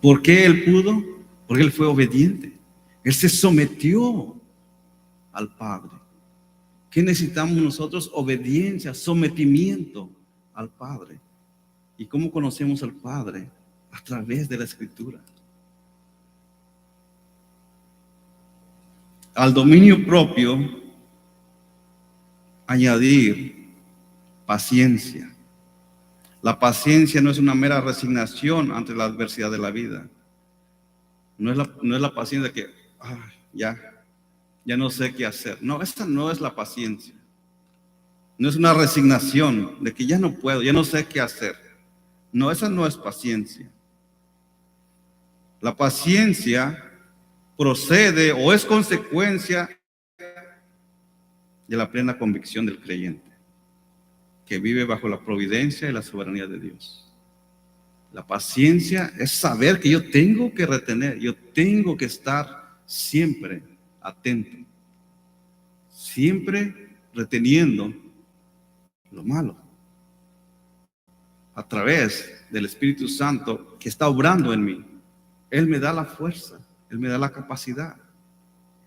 por qué Él pudo, porque Él fue obediente. Él se sometió al Padre. ¿Qué necesitamos nosotros? Obediencia, sometimiento al Padre. ¿Y cómo conocemos al Padre? A través de la Escritura. Al dominio propio, añadir paciencia. La paciencia no es una mera resignación ante la adversidad de la vida. No es la paciencia que ya no sé qué hacer. No, esta no es la paciencia. No es una resignación de que ya no puedo, ya no sé qué hacer. No, esa no es paciencia. La paciencia procede o es consecuencia de la plena convicción del creyente, que vive bajo la providencia y la soberanía de Dios. La paciencia es saber que yo tengo que retener, yo tengo que estar siempre atento, siempre reteniendo lo malo, a través del Espíritu Santo que está obrando en mí. Él me da la fuerza, Él me da la capacidad.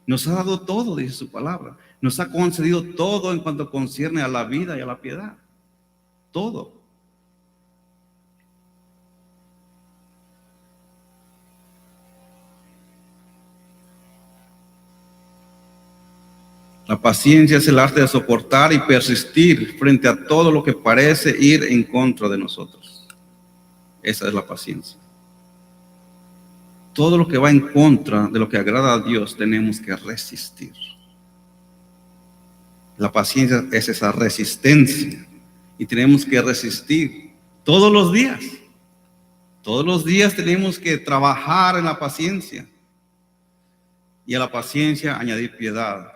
Nos ha dado todo, dice su palabra. Nos ha concedido todo en cuanto concierne a la vida y a la piedad. Todo. La paciencia es el arte de soportar y persistir frente a todo lo que parece ir en contra de nosotros. Esa es la paciencia. Todo lo que va en contra de lo que agrada a Dios tenemos que resistir. La paciencia es esa resistencia y tenemos que resistir todos los días. Todos los días tenemos que trabajar en la paciencia y a la paciencia añadir piedad.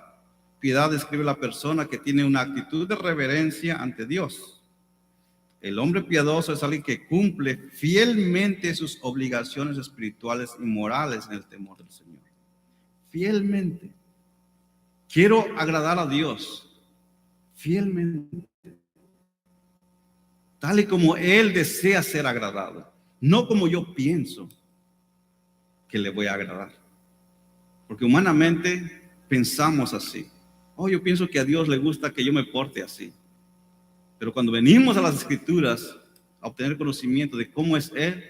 Piedad describe la persona que tiene una actitud de reverencia ante Dios. El hombre piadoso es alguien que cumple fielmente sus obligaciones espirituales y morales en el temor del Señor. Fielmente. Quiero agradar a Dios. Fielmente. Tal y como Él desea ser agradado. No como yo pienso que le voy a agradar. Porque humanamente pensamos así. Yo pienso que a Dios le gusta que yo me porte así. Pero cuando venimos a las Escrituras a obtener conocimiento de cómo es Él,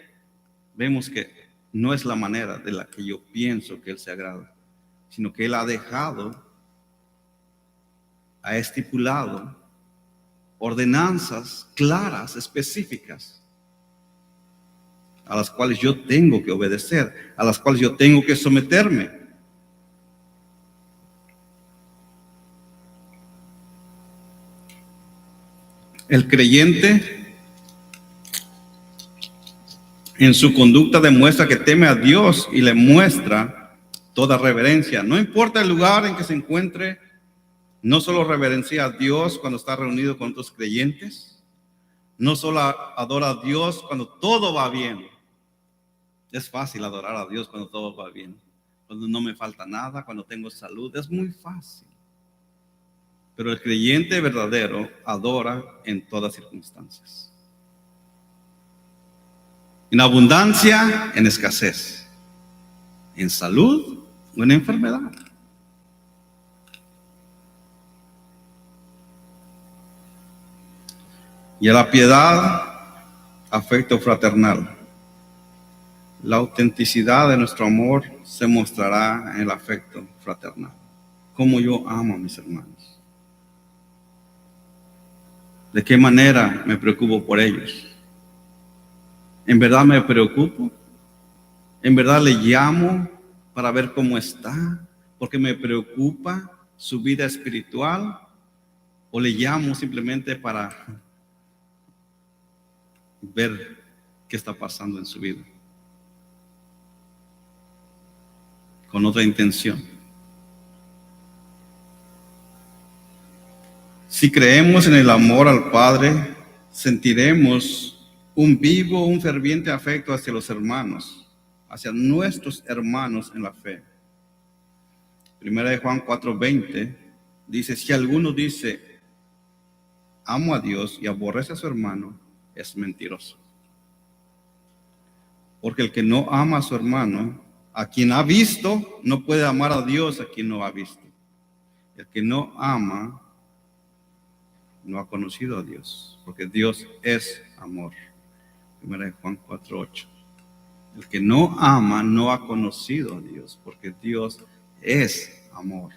vemos que no es la manera de la que yo pienso que Él se agrada, sino que Él ha estipulado ordenanzas claras, específicas, a las cuales yo tengo que obedecer, a las cuales yo tengo que someterme. El creyente en su conducta demuestra que teme a Dios y le muestra toda reverencia. No importa el lugar en que se encuentre, no solo reverencia a Dios cuando está reunido con otros creyentes, no solo adora a Dios cuando todo va bien. Es fácil adorar a Dios cuando todo va bien, cuando no me falta nada, cuando tengo salud, es muy fácil. Pero el creyente verdadero adora en todas circunstancias. En abundancia, en escasez. En salud o en enfermedad. Y a la piedad, afecto fraternal. La autenticidad de nuestro amor se mostrará en el afecto fraternal. Como yo amo a mis hermanos. ¿De qué manera me preocupo por ellos? ¿En verdad me preocupo? ¿En verdad le llamo para ver cómo está? Porque me preocupa su vida espiritual. ¿O le llamo simplemente para ver qué está pasando en su vida? Con otra intención. Si creemos en el amor al Padre, sentiremos un vivo, un ferviente afecto hacia los hermanos, hacia nuestros hermanos en la fe. Primera de Juan 4:20 dice: si alguno dice amo a Dios y aborrece a su hermano, es mentiroso. Porque el que no ama a su hermano, a quien ha visto, no puede amar a Dios a quien no ha visto. El que no ama no ha conocido a Dios, porque Dios es amor. Primera de Juan 4:8. El que no ama no ha conocido a Dios, porque Dios es amor.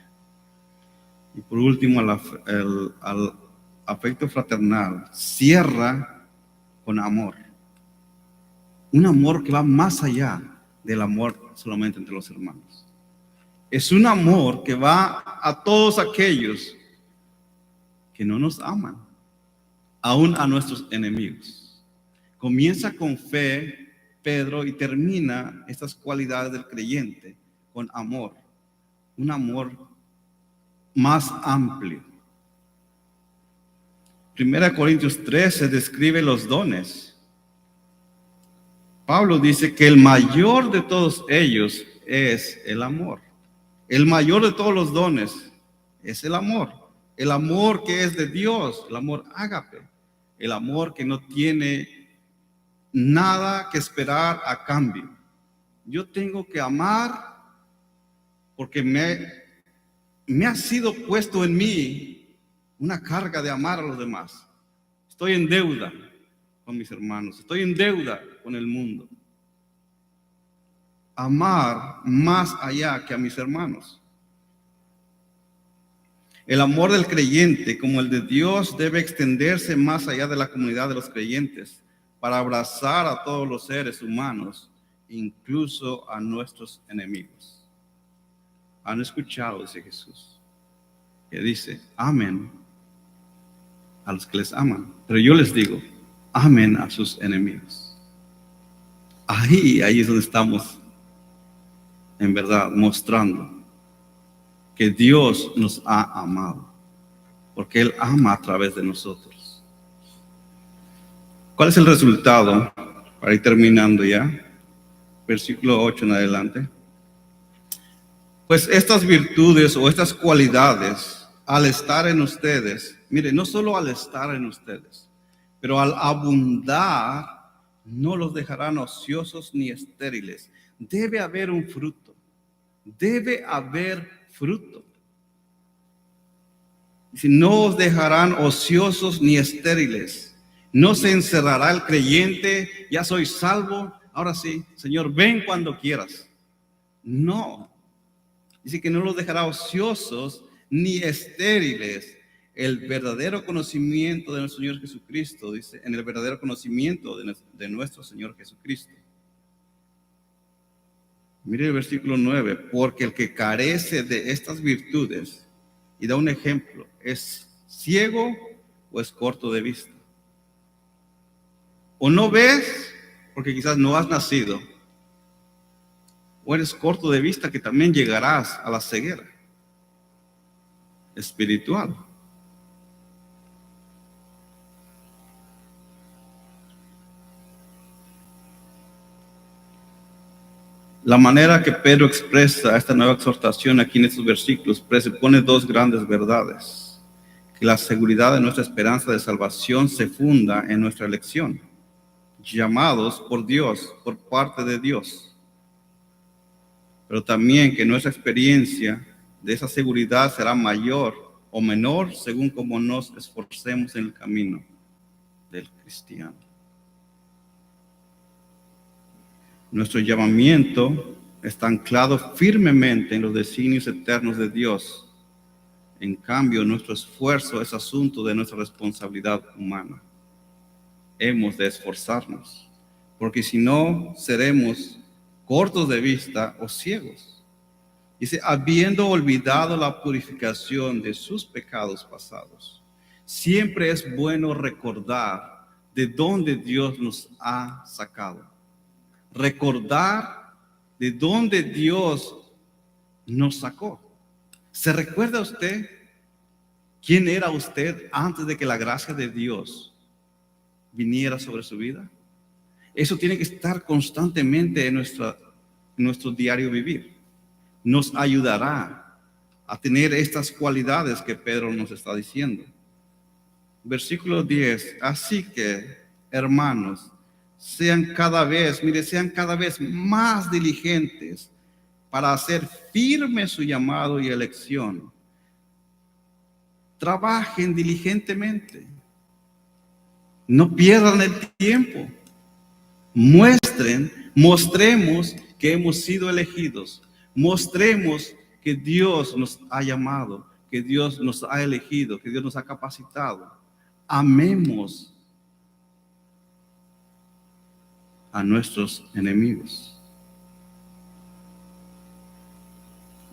Y por último, al afecto fraternal cierra con amor. Un amor que va más allá del amor solamente entre los hermanos. Es un amor que va a todos aquellos que no nos aman, aún a nuestros enemigos. Comienza con fe Pedro y termina estas cualidades del creyente con amor. Un amor más amplio. 1 Corintios 13 describe los dones. Pablo dice que el mayor de todos ellos es el amor. El mayor de todos los dones es el amor. El amor que es de Dios, el amor ágape. El amor que no tiene nada que esperar a cambio. Yo tengo que amar porque me ha sido puesto en mí una carga de amar a los demás. Estoy en deuda con mis hermanos, estoy en deuda con el mundo. Amar más allá que a mis hermanos. El amor del creyente, como el de Dios, debe extenderse más allá de la comunidad de los creyentes para abrazar a todos los seres humanos, incluso a nuestros enemigos. ¿Han escuchado? Dice Jesús, que dice: amen a los que les aman, pero yo les digo, amen a sus enemigos. Ahí es donde estamos en verdad mostrando que Dios nos ha amado, porque Él ama a través de nosotros. ¿Cuál es el resultado? Para ir terminando ya, versículo 8 en adelante. Pues estas virtudes o estas cualidades, al estar en ustedes, mire, no solo al estar en ustedes, pero al abundar, no los dejarán ociosos ni estériles. Debe haber un fruto. Debe haber fruto. Si no os dejarán ociosos ni estériles. No se encerrará el creyente: ya soy salvo, ahora sí, Señor, ven cuando quieras. No. Dice que no los dejará ociosos ni estériles. El verdadero conocimiento de nuestro Señor Jesucristo, dice, en el verdadero conocimiento de nuestro Señor Jesucristo. Mire el versículo 9, porque el que carece de estas virtudes, y da un ejemplo, es ciego o es corto de vista. O no ves porque quizás no has nacido, o eres corto de vista que también llegarás a la ceguera espiritual. La manera que Pedro expresa esta nueva exhortación aquí en estos versículos presupone dos grandes verdades: que la seguridad de nuestra esperanza de salvación se funda en nuestra elección, llamados por Dios, por parte de Dios, pero también que nuestra experiencia de esa seguridad será mayor o menor según como nos esforcemos en el camino del cristiano. Nuestro llamamiento está anclado firmemente en los designios eternos de Dios. En cambio, nuestro esfuerzo es asunto de nuestra responsabilidad humana. Hemos de esforzarnos, porque si no, seremos cortos de vista o ciegos. Dice, habiendo olvidado la purificación de sus pecados pasados, Siempre es bueno recordar de dónde Dios nos ha sacado. Recordar de dónde Dios nos sacó. ¿Se recuerda usted quién era usted antes de que la gracia de Dios viniera sobre su vida? Eso tiene que estar constantemente en nuestro diario vivir. Nos ayudará a tener estas cualidades que Pedro nos está diciendo. Versículo 10. Así que, hermanos, sean cada vez más diligentes para hacer firme su llamado y elección. Trabajen diligentemente. No pierdan el tiempo. Mostremos que hemos sido elegidos. Mostremos que Dios nos ha llamado, que Dios nos ha elegido, que Dios nos ha capacitado. Amemos a nuestros enemigos.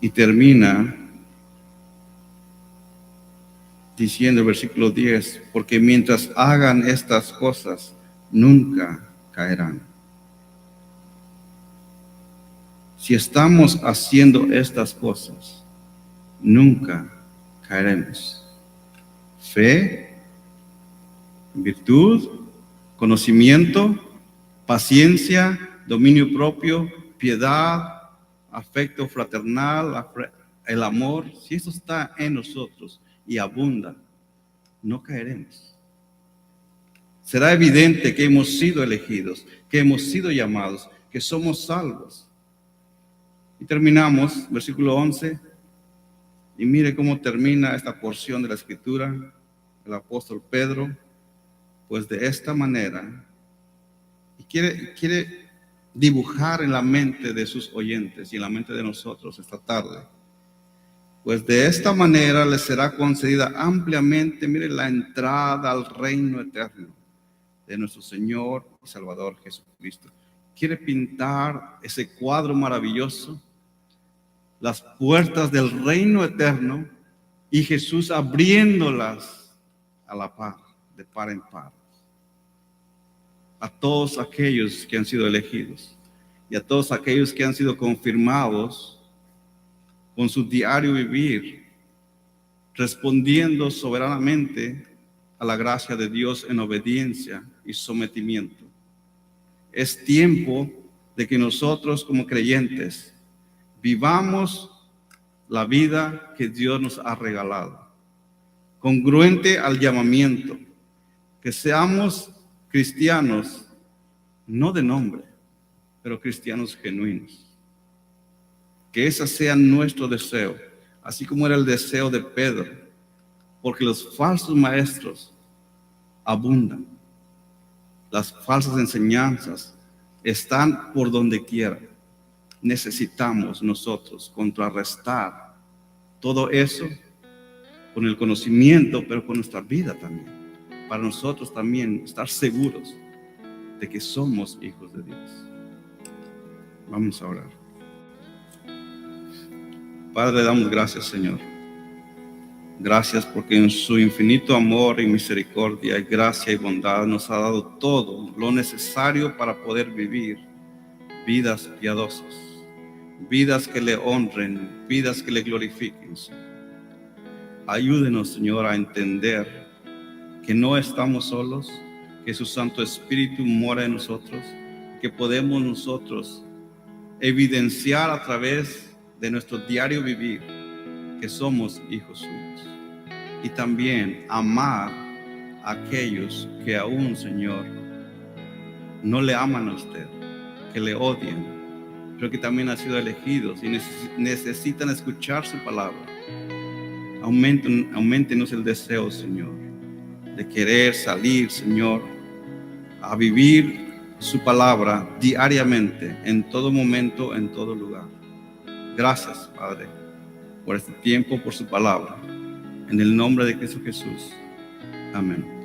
Y termina diciendo el versículo 10, porque mientras hagan estas cosas, nunca caerán. Si estamos haciendo estas cosas, nunca caeremos. Fe, virtud, conocimiento, paciencia, dominio propio, piedad, afecto fraternal, el amor. Si eso está en nosotros y abunda, no caeremos. Será evidente que hemos sido elegidos, que hemos sido llamados, que somos salvos. Y terminamos, versículo 11, y mire cómo termina esta porción de la Escritura, el apóstol Pedro, pues de esta manera, y quiere dibujar en la mente de sus oyentes y en la mente de nosotros esta tarde, pues de esta manera les será concedida ampliamente, mire, la entrada al reino eterno de nuestro Señor y Salvador Jesucristo. Quiere pintar ese cuadro maravilloso, las puertas del reino eterno y Jesús abriéndolas a la par, de par en par, a todos aquellos que han sido elegidos y a todos aquellos que han sido confirmados con su diario vivir, respondiendo soberanamente a la gracia de Dios en obediencia y sometimiento. Es tiempo de que nosotros como creyentes vivamos la vida que Dios nos ha regalado, congruente al llamamiento, que seamos cristianos, no de nombre, pero cristianos genuinos. Que ese sea nuestro deseo, así como era el deseo de Pedro, porque los falsos maestros abundan. Las falsas enseñanzas están por donde quiera. Necesitamos nosotros contrarrestar todo eso con el conocimiento, pero con nuestra vida también, para nosotros también estar seguros de que somos hijos de Dios. Vamos a orar. Padre, damos gracias, Señor. Gracias porque en su infinito amor y misericordia, y gracia y bondad nos ha dado todo lo necesario para poder vivir vidas piadosas, vidas que le honren, vidas que le glorifiquen, Señor. Ayúdenos, Señor, a entender que no estamos solos, que su Santo Espíritu mora en nosotros, que podemos nosotros evidenciar a través de nuestro diario vivir que somos hijos suyos, y también amar a aquellos que aún, Señor, no le aman a usted, que le odian, pero que también han sido elegidos y necesitan escuchar su palabra. Auméntenos el deseo, Señor, de querer salir, Señor, a vivir su palabra diariamente, en todo momento, en todo lugar. Gracias, Padre, por este tiempo, por su palabra. En el nombre de Cristo Jesús. Amén.